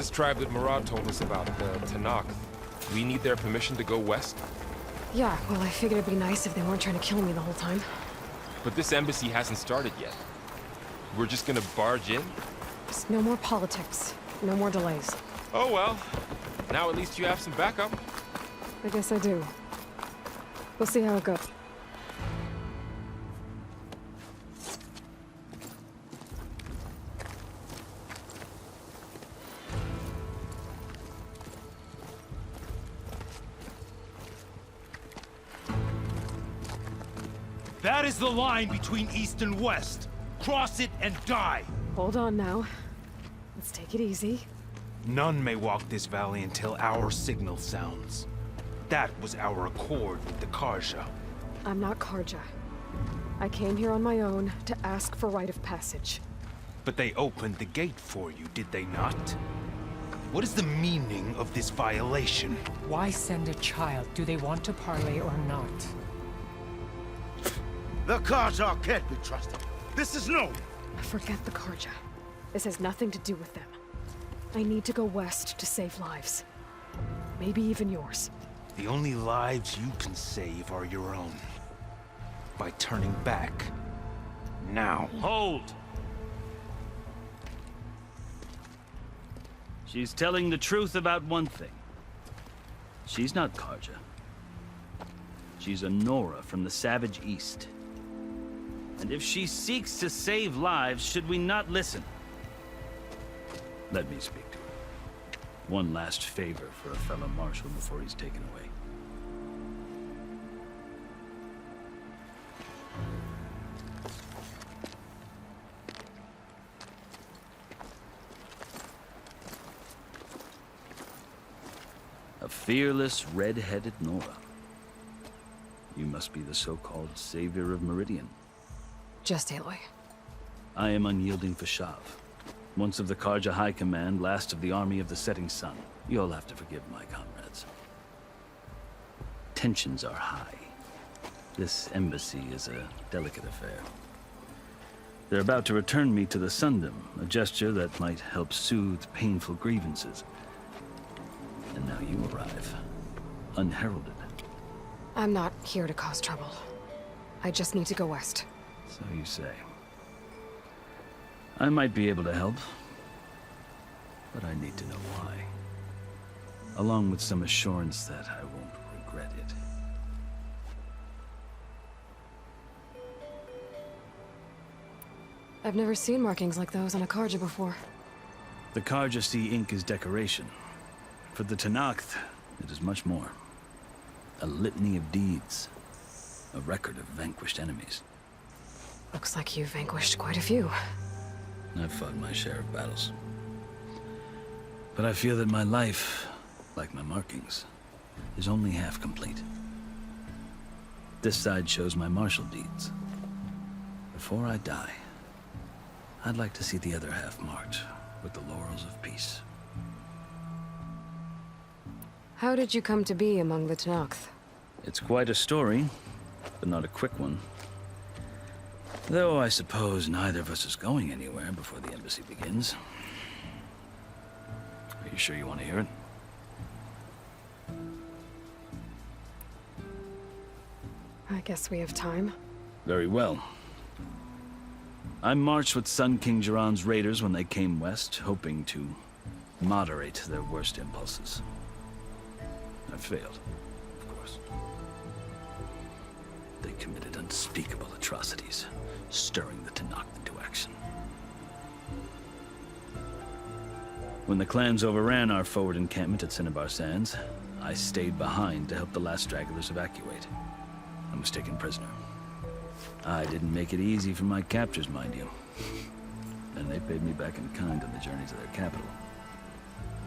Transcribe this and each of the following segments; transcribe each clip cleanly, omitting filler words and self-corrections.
this tribe that Murad told us about, the Tanakh. We need their permission to go west? Yeah, well, I figured it'd be nice if they weren't trying to kill me the whole time. But this embassy hasn't started yet. We're just gonna barge in? Just no more politics. No more delays. Oh well. Now at least you have some backup. I guess I do. We'll see how it goes. That is the line between East and West. Cross it and die. Hold on now. Let's take it easy. None may walk this valley until our signal sounds. That was our accord with the Karja. I'm not Karja. I came here on my own to ask for rite of passage. But they opened the gate for you, did they not? What is the meaning of this violation? Why send a child? Do they want to parley or not? The Karja can't be trusted. This is known. Forget the Karja. This has nothing to do with them. I need to go west to save lives. Maybe even yours. The only lives you can save are your own. By turning back. Now. Hold! She's telling the truth about one thing. She's not Karja. She's a Nora from the savage east. And if she seeks to save lives, should we not listen? Let me speak to her. One last favor for a fellow marshal before he's taken away. A fearless, red-headed Nora. You must be the so-called savior of Meridian. Just Aloy. I am unyielding for Shav. Once of the Karja High Command, last of the army of the setting sun. You'll have to forgive my comrades. Tensions are high. This embassy is a delicate affair. They're about to return me to the Sundom, a gesture that might help soothe painful grievances. And now you arrive, unheralded. I'm not here to cause trouble. I just need to go west. So you say. I might be able to help, but I need to know why. Along with some assurance that I won't regret it. I've never seen markings like those on a Karja before. The Karja see ink as decoration. For the Tanakh, it is much more. A litany of deeds. A record of vanquished enemies. Looks like you've vanquished quite a few. I've fought my share of battles. But I feel that my life, like my markings, is only half complete. This side shows my martial deeds. Before I die, I'd like to see the other half marked with the laurels of peace. How did you come to be among the Tanakh? It's quite a story, but not a quick one. Though I suppose neither of us is going anywhere before the embassy begins. Are you sure you want to hear it? I guess we have time. Very well. I marched with Sun King Jiran's raiders when they came west, hoping to moderate their worst impulses. I failed, of course. They committed unspeakable atrocities, stirring the Tanakh into action. When the clans overran our forward encampment at Cinnabar Sands, I stayed behind to help the last stragglers evacuate. I was taken prisoner. I didn't make it easy for my captors, mind you. And they paid me back in kind on the journey to their capital.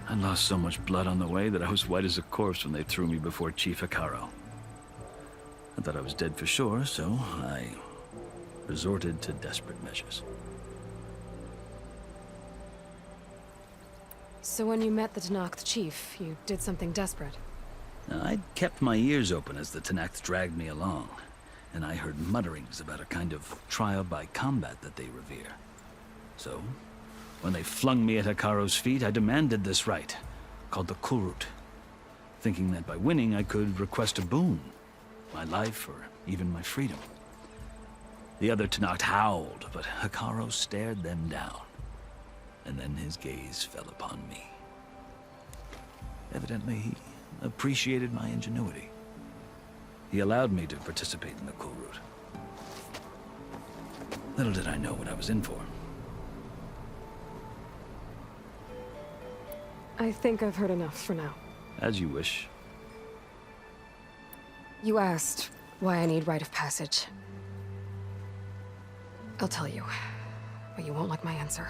I lost so much blood on the way that I was white as a corpse when they threw me before Chief Hikaro. I thought I was dead for sure, so I resorted to desperate measures. So when you met the Tanakh chief, you did something desperate? I'd kept my ears open as the Tanakh dragged me along, and I heard mutterings about a kind of trial by combat that they revere. So, When they flung me at Hikaru's feet, I demanded this right, called the Kurut, thinking that by winning I could request a boon, my life or even my freedom. The other Tenakth howled, but Hikaru stared them down, and then his gaze fell upon me. Evidently, he appreciated my ingenuity. He allowed me to participate in the Kurut. Little did I know what I was in for. I think I've heard enough for now. As you wish. You asked why I need rite of passage. I'll tell you, but you won't like my answer.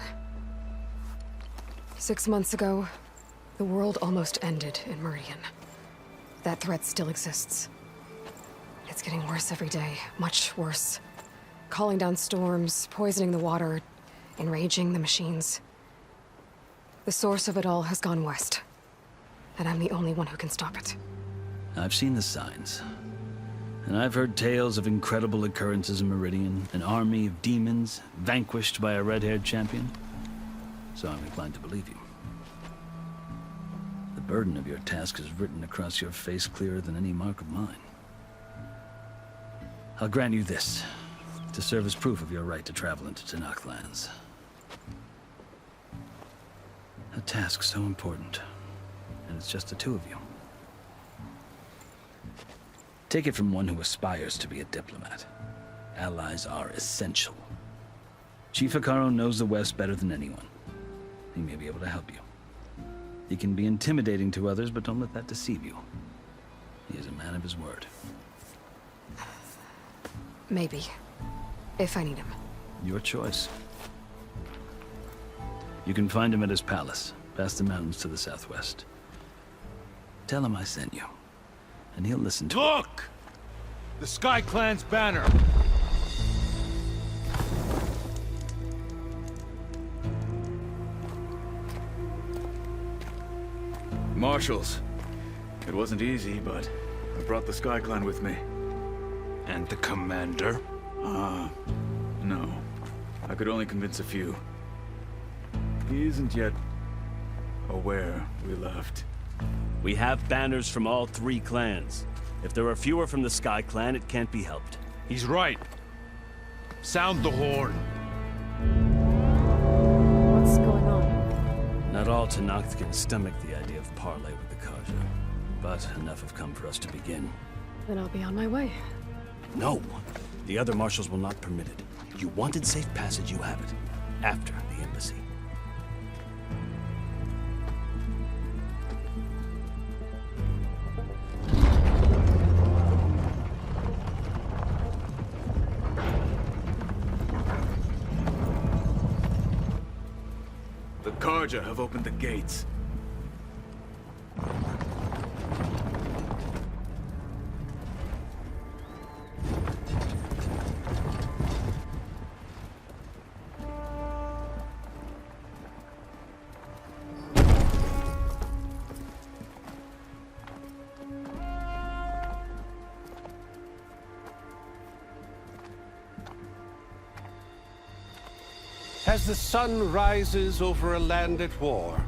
6 months ago, the world almost ended in Meridian. That threat still exists. It's getting worse every day, much worse. Calling down storms, poisoning the water, enraging the machines. The source of it all has gone west, and I'm the only one who can stop it. I've seen the signs. And I've heard tales of incredible occurrences in Meridian, an army of demons vanquished by a red-haired champion. So I'm inclined to believe you. The burden of your task is written across your face clearer than any mark of mine. I'll grant you this, to serve as proof of your right to travel into Tenakth lands. A task so important, and it's just the two of you. Take it from one who aspires to be a diplomat. Allies are essential. Chief Hikaru knows the West better than anyone. He may be able to help you. He can be intimidating to others, but don't let that deceive you. He is a man of his word. Maybe. If I need him. Your choice. You can find him at his palace, past the mountains to the southwest. Tell him I sent you, and he'll listen to it. Look! The Sky Clan's banner! Marshals. It wasn't easy, but I brought the Sky Clan with me. And the commander? No. I could only convince a few. He isn't yet aware we left. We have banners from all 3 clans. If there are fewer from the Sky Clan, it can't be helped. He's right. Sound the horn. What's going on? Not all Tenakth can stomach the idea of parley with the Karja, but enough have come for us to begin. Then I'll be on my way. No! The other marshals will not permit it. You wanted safe passage, you have it. After the embassy. The Karja have opened the gates. As the sun rises over a land at war,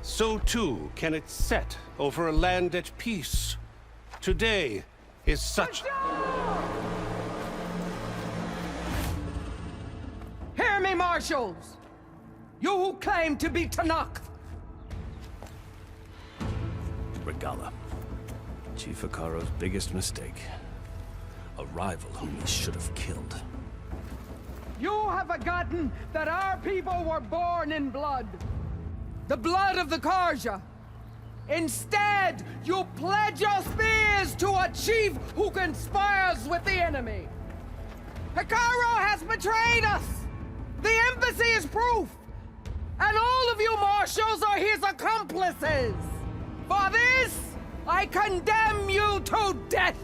so too can it set over a land at peace. Today is such... Hear me, marshals! You who claim to be Tenakth! Regala. Chief Hikaru's biggest mistake. A rival whom he should have killed. You have forgotten that our people were born in blood. The blood of the Karja. Instead, you pledge your spears to a chief who conspires with the enemy. Hikaru has betrayed us. The embassy is proof. And all of you marshals are his accomplices. For this, I condemn you to death.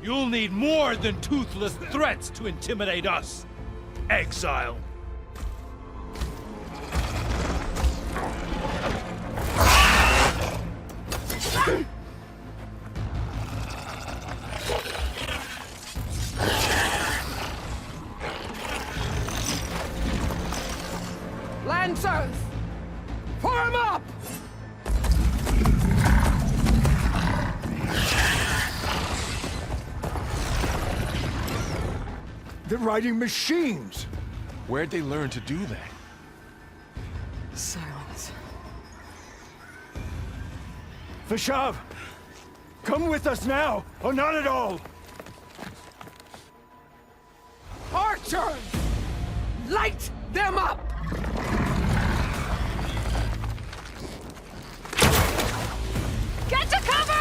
You'll need more than toothless threats to intimidate us. Exile. Land Lancers! Form up! They're riding machines! Where'd they learn to do that? Silence. Vashav! Come with us now, or not at all! Archers! Light them up! Get to cover!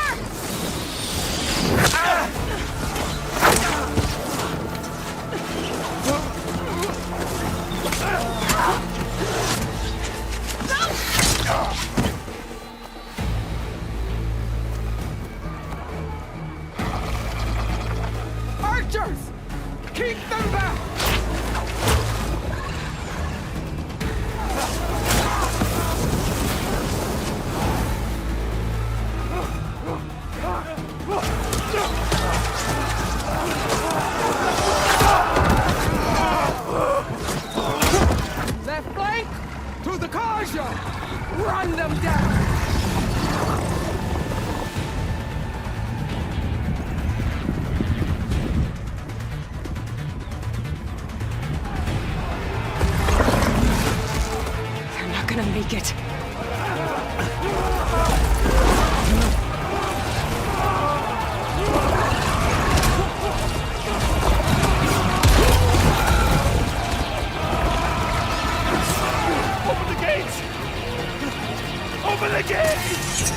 Archers! Keep them back! Left flank! To the Karja! Run them down! They're not gonna make it. Open the gates! Open the gates!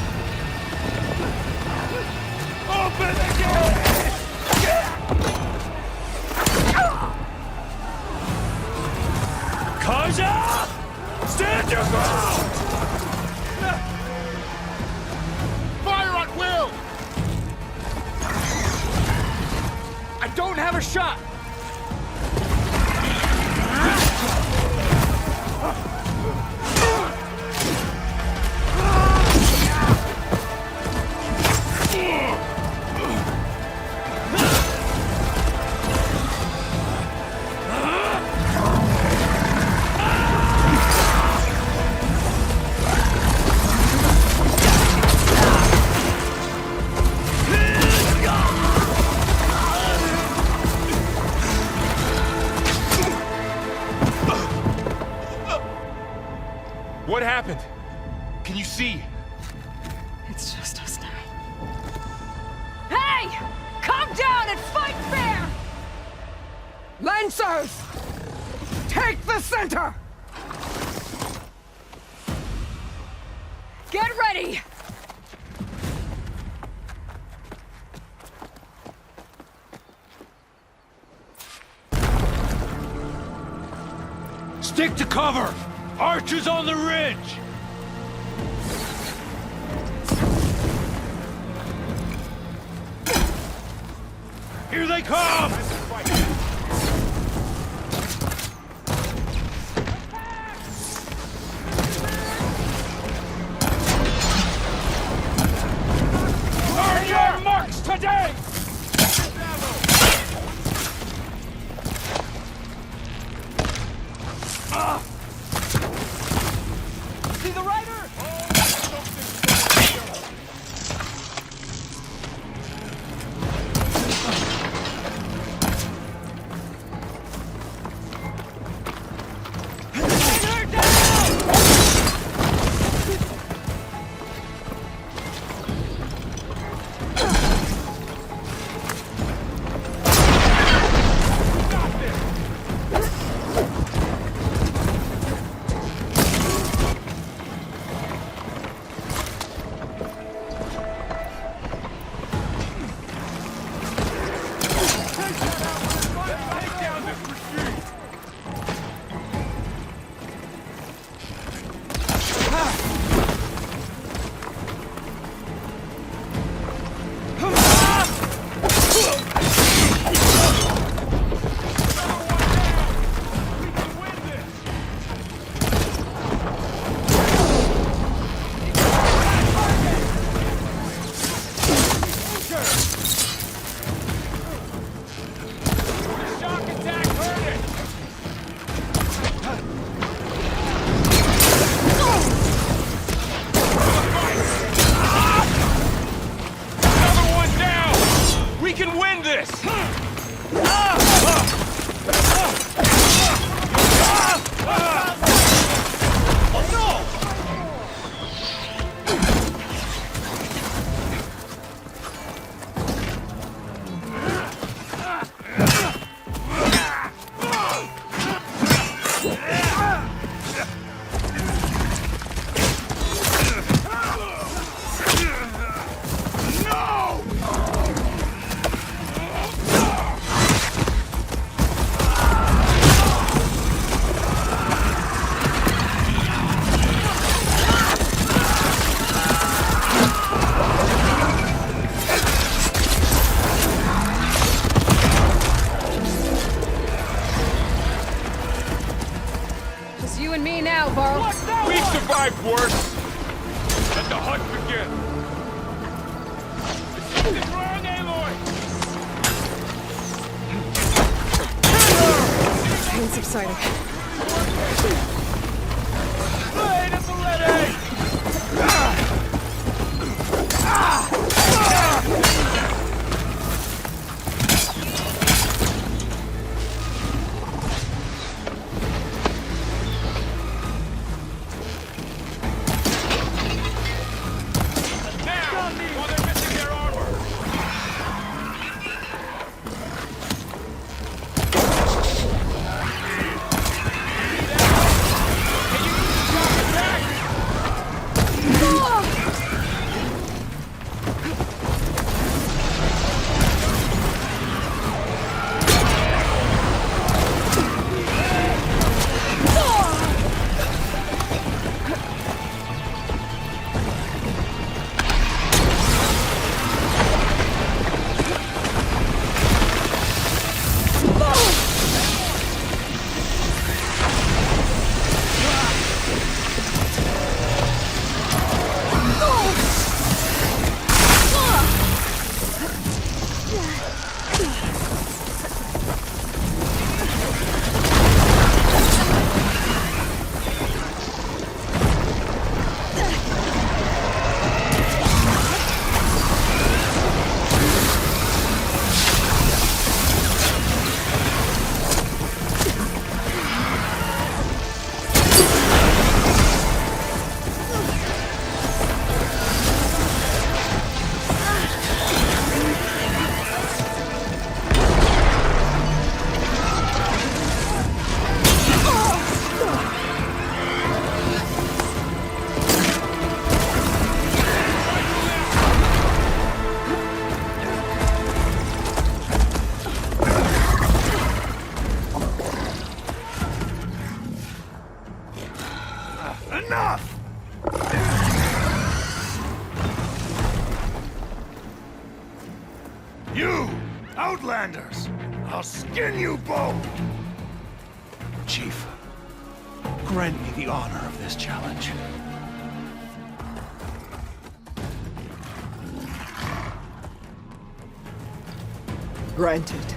Open the gates! Kaja! Stand your ground! Fire at will! I don't have a shot! What happened? Can you see? It's just us now. Hey! Come down and fight fair! Lancers! Take the center! Get ready! Stick to cover! Archers on the ridge! Here they come! Earn your marks today! See the rider? this! Worse. Let the hunt begin. It's wrong, Aloy. Pain subsiding. Wait at the lady! Outlanders! I'll skin you both! Chief, grant me the honor of this challenge. Granted.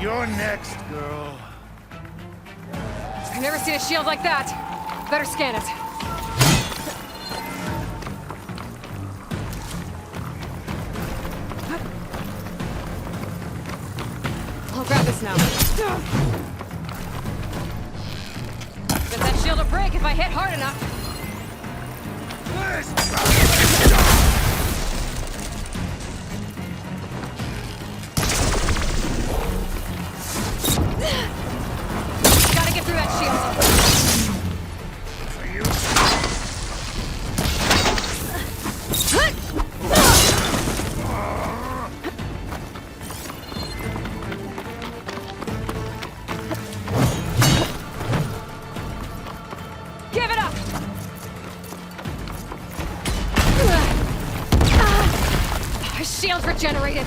You're next, girl. I've never seen a shield like that. Better scan it. I'll grab this now. Bet that shield will break if I hit hard enough. Gotta get through that shield. Give it up! His shield's regenerated.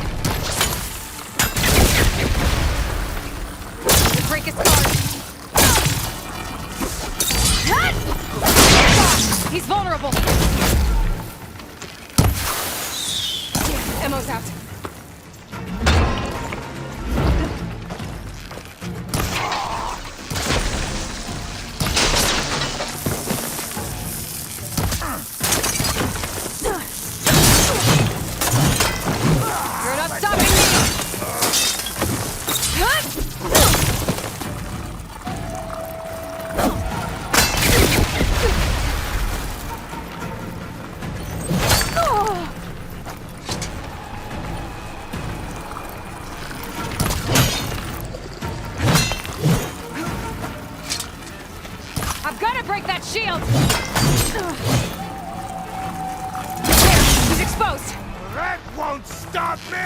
He's vulnerable! Ammo's out. You're not stopping me! I've got to break that shield! There, he's exposed! That won't stop me!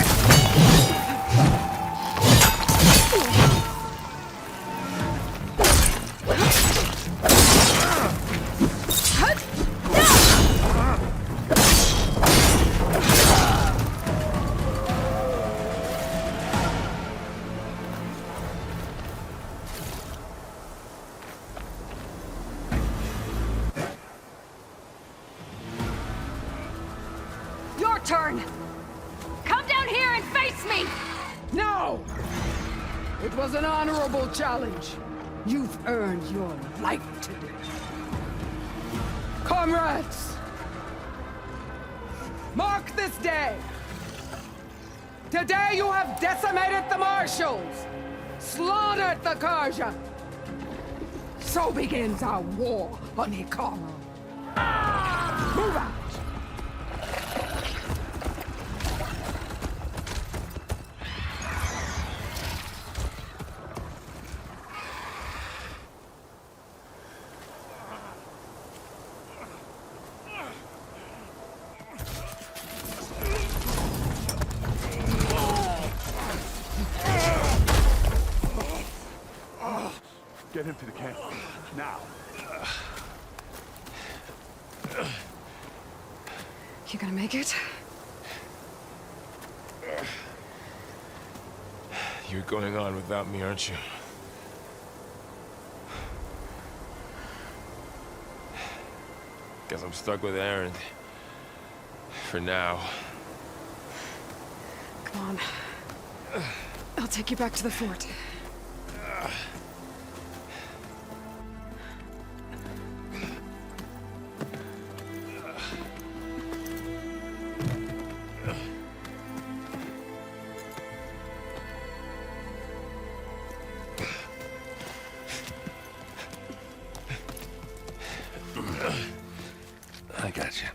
Your turn! Come down here and face me! No! It was an honorable challenge. You've earned your life today. Comrades! Mark this day! Today you have decimated the marshals, slaughtered the Karja. So begins our war on Hikaru. Move out! Get him to the camp. Now. You gonna make it? You're going on without me, aren't you? Guess I'm stuck with Aaron. For now. Come on. I'll take you back to the fort. I got you.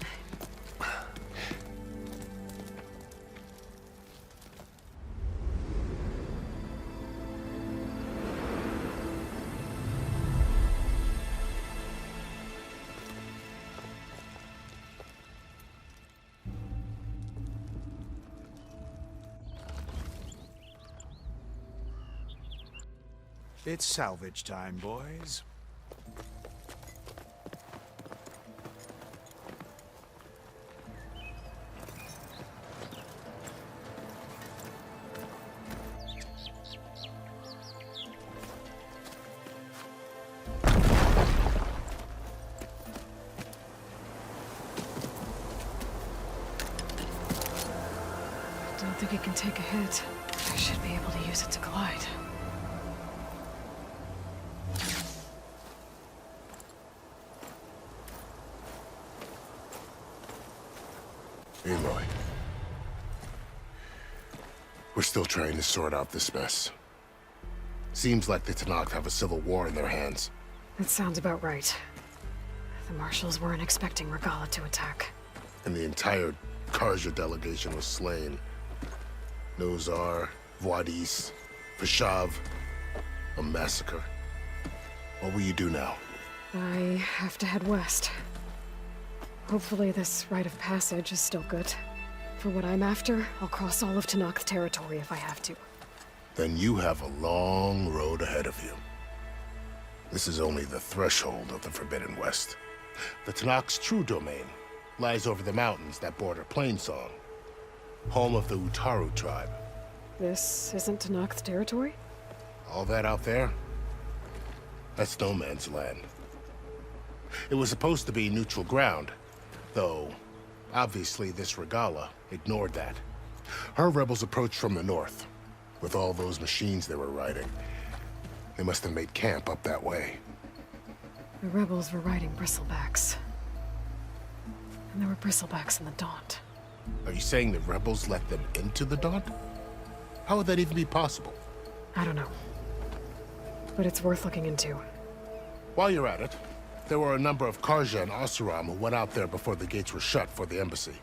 It's salvage time, boys. Don't think it can take a hit. I should be able to use it to glide. Aloy. We're still trying to sort out this mess. Seems like the Tenakth have a civil war in their hands. That sounds about right. The marshals weren't expecting Regala to attack. And the entire Karja delegation was slain. Nozar, Voidis, Vashav, a massacre. What will you do now? I have to head west. Hopefully this rite of passage is still good. For what I'm after, I'll cross all of Tenakth territory if I have to. Then you have a long road ahead of you. This is only the threshold of the Forbidden West. The Tenakth's true domain lies over the mountains that border Plainsong, home of the Utaru tribe. This isn't Tenakth territory? All that out there, that's no man's land. It was supposed to be neutral ground, though obviously this Regala ignored that. Her rebels approached from the north, with all those machines they were riding. They must have made camp up that way. The rebels were riding bristlebacks. And there were bristlebacks in the Daunt. Are you saying the rebels let them into the Daunt? How would that even be possible? I don't know. But it's worth looking into. While you're at it, there were a number of Karja and Oseram who went out there before the gates were shut for the embassy.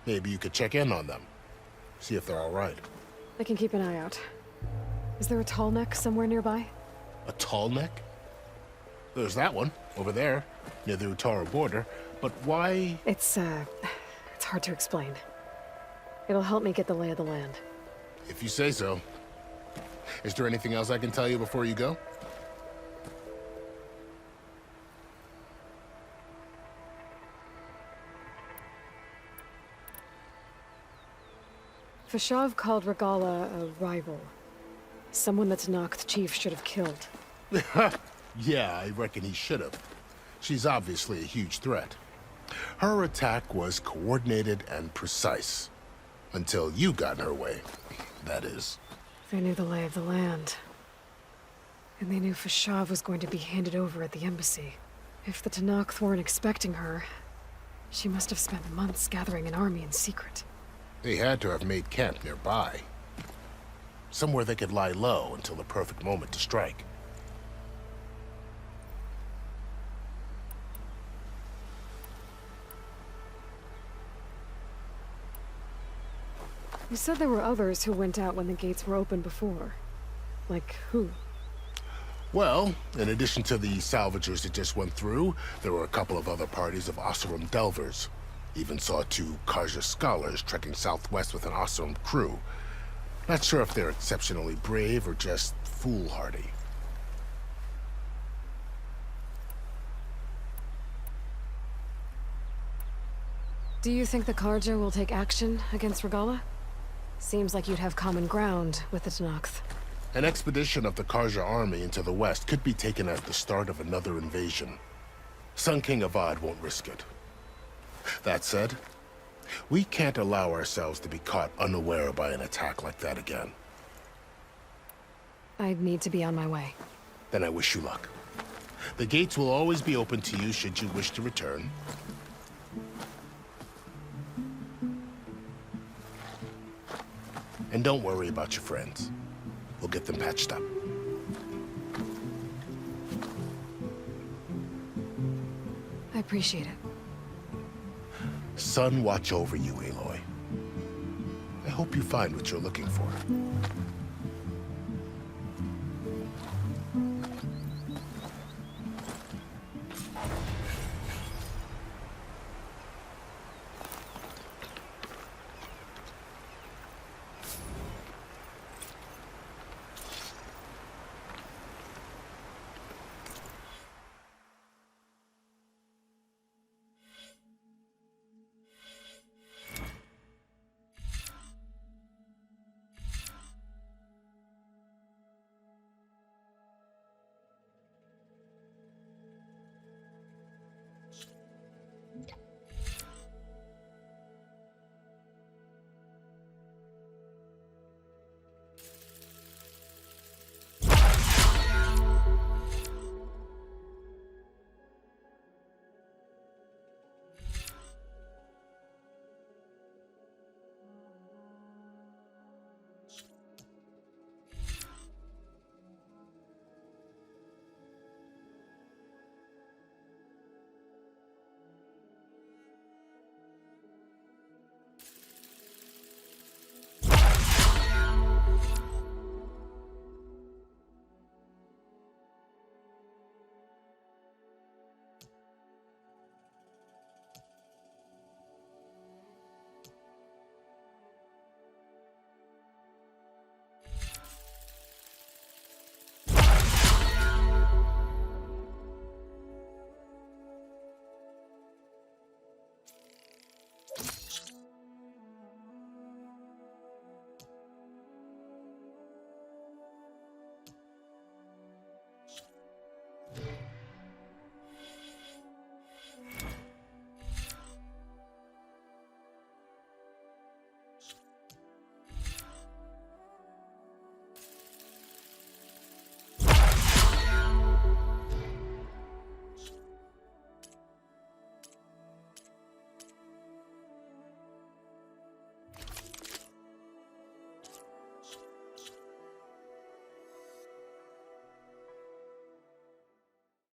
Maybe you could check in on them. See if they're all right. I can keep an eye out. Is there a tall neck somewhere nearby? A tall neck? There's that one, over there, near the Utara border. But why? It's hard to explain. It'll help me get the lay of the land. If you say so. Is there anything else I can tell you before you go? Fashav called Regala a rival. Someone that Noct chief should have killed. Yeah, I reckon he should have. She's obviously a huge threat. Her attack was coordinated and precise. Until you got in her way, that is. They knew the lay of the land. And they knew Fashav was going to be handed over at the embassy. If the Tenakth weren't expecting her, she must have spent months gathering an army in secret. They had to have made camp nearby. Somewhere they could lie low until the perfect moment to strike. You said there were others who went out when the gates were open before. Like who? Well, in addition to the salvagers that just went through, there were a couple of other parties of Oseram delvers. Even saw 2 Karja scholars trekking southwest with an Oseram crew. Not sure if they're exceptionally brave or just foolhardy. Do you think the Karja will take action against Regala? Seems like you'd have common ground with the Tenakth. An expedition of the Karja army into the west could be taken at the start of another invasion. Sun King Avad won't risk it. That said, we can't allow ourselves to be caught unaware by an attack like that again. I'd need to be on my way. Then I wish you luck. The gates will always be open to you should you wish to return. And don't worry about your friends. We'll get them patched up. I appreciate it. Sun watch over you, Aloy. I hope you find what you're looking for.